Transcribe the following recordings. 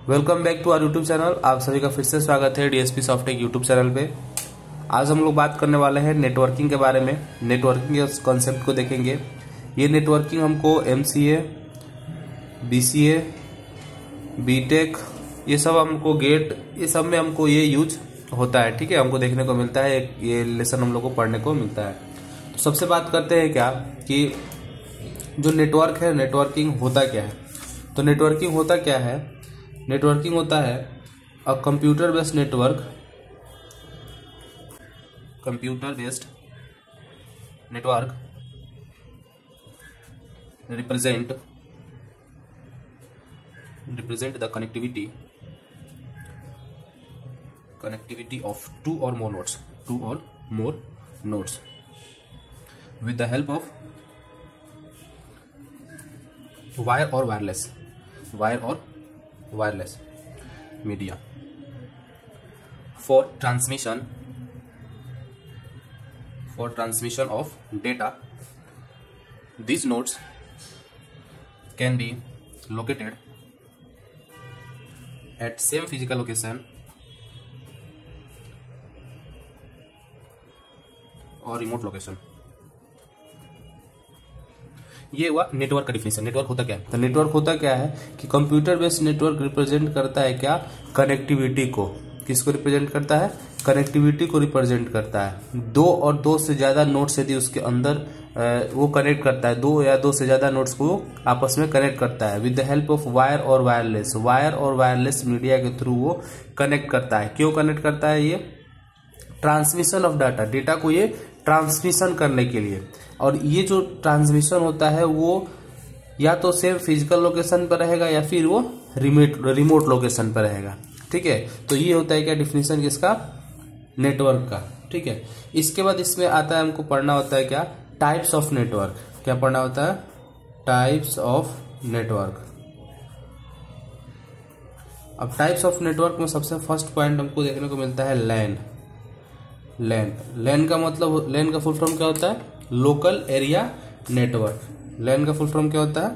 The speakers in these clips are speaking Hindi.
Welcome back to our YouTube channel. आप सभी का फिर से स्वागत है डीएसपी सॉफ्टटेक यूट्यूब चैनल पे। आज हम लोग बात करने वाले हैं नेटवर्किंग के बारे में। नेटवर्किंग के कॉन्सेप्ट को देखेंगे। ये नेटवर्किंग हमको एमसीए, बीसीए, बीटेक, ये सब हमको गेट, ये सब में हमको ये यूज होता है। ठीक है, हमको देखने को मिलता है, ये लेसन हम लोग को पढ़ने को मिलता है। तो सबसे बात करते हैं क्या कि जो नेटवर्क है, नेटवर्किंग होता क्या है। तो नेटवर्किंग होता क्या है, नेटवर्किंग होता है a computer based network, computer based network represent the connectivity of two or more nodes with the help of wire or wireless media for transmission of data. These nodes can be located at same physical location और रिमोट लोकेशन। ये हुआ नेटवर्क का डिफिनेशन। नेटवर्क होता क्या है? तो नेटवर्क होता क्या है कि कंप्यूटर बेस्ड नेटवर्क रिप्रेजेंट करता है क्या, कनेक्टिविटी को। किसको रिप्रेजेंट करता है? कनेक्टिविटी को रिप्रेजेंट करता है। दो और दो से ज्यादा नोड्स यदि उसके अंदर वो कनेक्ट करता है, दो या दो से ज्यादा नोड्स को आपस में कनेक्ट करता है with the help of wire और वायरलेस मीडिया के थ्रू वो कनेक्ट करता है। क्यों कनेक्ट करता है? ये ट्रांसमिशन ऑफ डेटा को ये ट्रांसमिशन करने के लिए। और ये जो ट्रांसमिशन होता है वो या तो सेम फिजिकल लोकेशन पर रहेगा या फिर वो रिमोट लोकेशन पर रहेगा। ठीक है, तो ये होता है क्या डिफिनेशन किसका? नेटवर्क का। ठीक है, इसके बाद इसमें आता है, हमको पढ़ना होता है क्या, टाइप्स ऑफ नेटवर्क। क्या पढ़ना होता है? Types of network. अब टाइप्स ऑफ नेटवर्क में सबसे फर्स्ट पॉइंट हमको देखने को मिलता है लैन का मतलब, लैन का फुल फॉर्म क्या होता है? Local area network. लैन का फुल फॉर्म क्या होता है?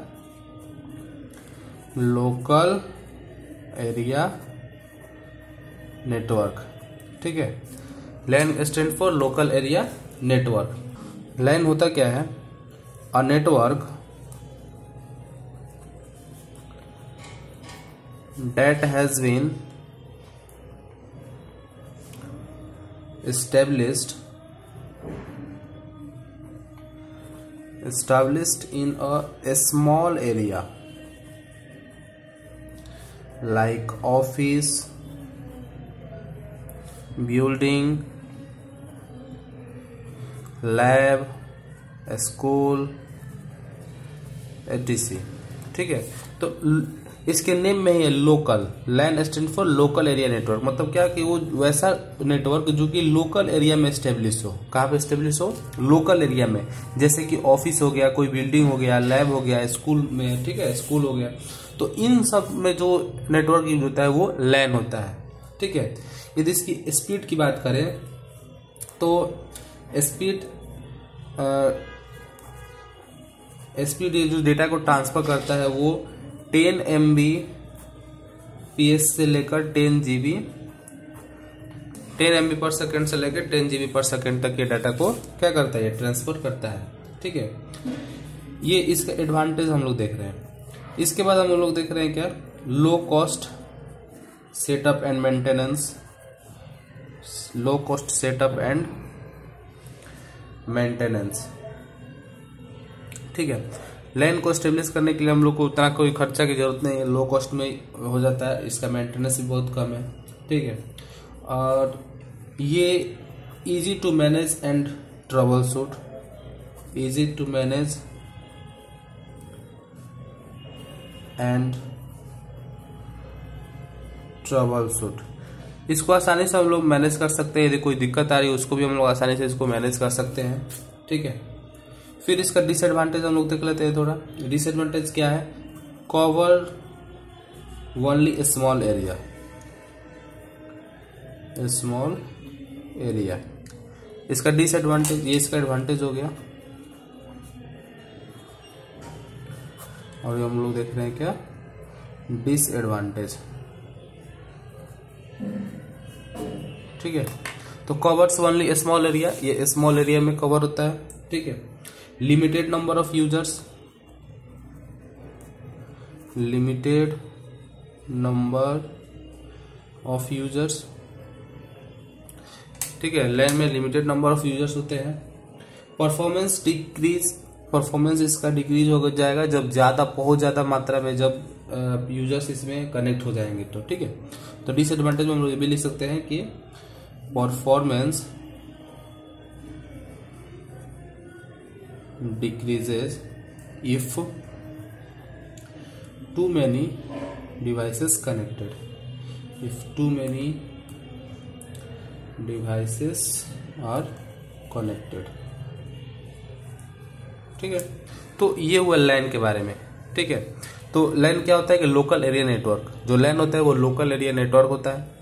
Local area network. ठीक है, LAN stand for local area network. LAN होता क्या है? A network that has been established in a small area like office, building, lab, school, etc. ठीक है, तो इसके नेम में ही है local. LAN stand for local area network. मतलब क्या कि वो वैसा नेटवर्क जो कि लोकल एरिया में स्टेब्लिश हो। कहाँ पे स्टेब्लिश हो? लोकल एरिया में। जैसे कि ऑफिस हो गया, कोई बिल्डिंग हो गया, लैब हो गया, स्कूल में, ठीक है, स्कूल हो गया। तो इन सब में जो नेटवर्क यूज होता है वो लैन होता है। ठीक है, यदि इसकी स्पीड की बात करें तो स्पीड जो डेटा को ट्रांसफर करता है वो 10 Mbps से लेकर 10 MB पर सेकेंड से लेकर 10 GB पर सेकेंड तक के डाटा को क्या करता है? ट्रांसफर करता है। ठीक है, ये इसका एडवांटेज हम लोग देख रहे हैं। इसके बाद हम लोग देख रहे हैं क्या, low cost setup and maintenance. ठीक है, लैन को स्टेब्लिश करने के लिए हम लोग को उतना कोई खर्चा की जरूरत नहीं है, लो कॉस्ट में हो जाता है। इसका मेंटेनेंस भी बहुत कम है। ठीक है, और ये easy to manage and troubleshoot. इसको आसानी से हम लोग मैनेज कर सकते हैं। यदि कोई दिक्कत आ रही है उसको भी हम लोग आसानी से इसको मैनेज कर सकते हैं। ठीक है, फिर इसका डिसएडवांटेज हम लोग देख लेते हैं थोड़ा। डिसएडवांटेज क्या है? Cover only small area. इसका डिसएडवांटेज, ये इसका एडवांटेज हो गया। और हम लोग देख रहे हैं क्या, डिसएडवांटेज। ठीक है। तो कवर्स ओनली स्मॉल एरिया, ये स्मॉल एरिया में कवर होता है, ठीक है। Limited number of users, limited number of users, ठीक है। लैन में लिमिटेड नंबर ऑफ यूजर्स होते हैं। परफॉर्मेंस डिक्रीज, परफॉर्मेंस इसका डिक्रीज हो जाएगा जब ज्यादा, बहुत ज्यादा मात्रा में जब यूजर्स इसमें कनेक्ट हो जाएंगे तो, ठीक है। तो डिसएडवांटेज में हम लोग ये भी लिख सकते हैं कि performance decreases if to many devices connected, if too many devices are connected, ठीक है। तो ये हुआ लैन के बारे में, ठीक है। तो लैन क्या होता है कि लोकल एरिया नेटवर्क, जो लैन होता है वो लोकल एरिया नेटवर्क होता है,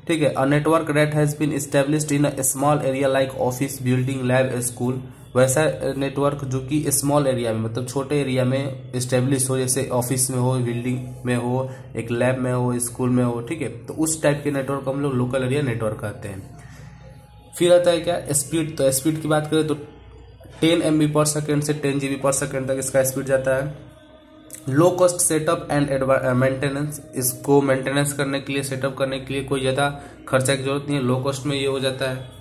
ठीक है। A network that has been established in a small area like office, building, lab, school, वैसा नेटवर्क जो कि स्मॉल एरिया में, मतलब छोटे एरिया में एस्टेब्लिश हो, जैसे ऑफिस में हो, बिल्डिंग में हो, एक लैब में हो, स्कूल में हो, ठीक है। तो उस टाइप के नेटवर्क हम लोग लोकल एरिया नेटवर्क कहते हैं। फिर आता है क्या, स्पीड। तो स्पीड की बात करें तो 10 MB पर सेकेंड से 10 GB पर सेकेंड तक इसका स्पीड जाता है। Low cost setup and maintenance, इसको मेंटेनेंस करने के लिए, सेटअप करने के लिए कोई ज़्यादा खर्चा की जरूरत नहीं है, लो कॉस्ट में ये हो जाता है।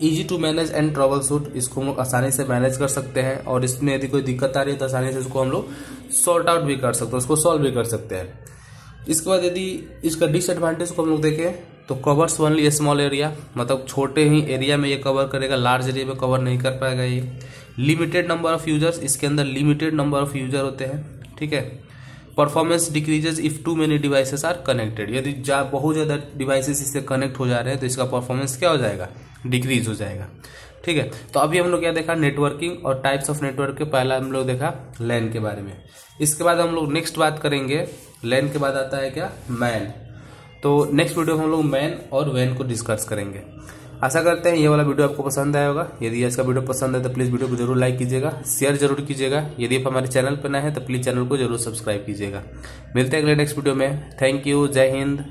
Easy to manage and troubleshoot, इसको हम लोग आसानी से मैनेज कर सकते हैं और इसमें यदि कोई दिक्कत आ रही है तो आसानी से इसको हम लोग सॉर्ट आउट भी कर सकते हैं, उसको सॉल्व भी कर सकते हैं। इसके बाद यदि इसका डिसएडवांटेज को हम लोग देखें तो कवर्स ओनली स्मॉल एरिया, मतलब छोटे ही एरिया में ये कवर करेगा, लार्ज एरिया में कवर नहीं कर पाएगा ये। लिमिटेड नंबर ऑफ यूजर्स, इसके अंदर लिमिटेड नंबर ऑफ यूजर होते हैं, ठीक है। Performance decreases if too many devices are connected, यदि बहुत ज्यादा डिवाइसेस इससे कनेक्ट हो जा रहे हैं तो इसका परफॉर्मेंस क्या हो जाएगा, डिक्रीज हो जाएगा, ठीक है। तो अभी हम लोग क्या देखा, नेटवर्किंग और टाइप्स ऑफ नेटवर्क के, पहला हम लोग देखा लैन के बारे में। इसके बाद हम लोग नेक्स्ट बात करेंगे, लैन के बाद आता है क्या, मैन। तो नेक्स्ट वीडियो में हम लोग मैन और वैन को डिस्कस करेंगे। आशा करते हैं ये वाला वीडियो आपको पसंद आया होगा। यदि इसका वीडियो पसंद है तो प्लीज़ वीडियो को जरूर लाइक कीजिएगा, शेयर जरूर कीजिएगा। यदि आप हमारे चैनल पर नए हैं तो प्लीज़ चैनल को जरूर सब्सक्राइब कीजिएगा। मिलते हैं अगले नेक्स्ट वीडियो में। थैंक यू, जय हिंद।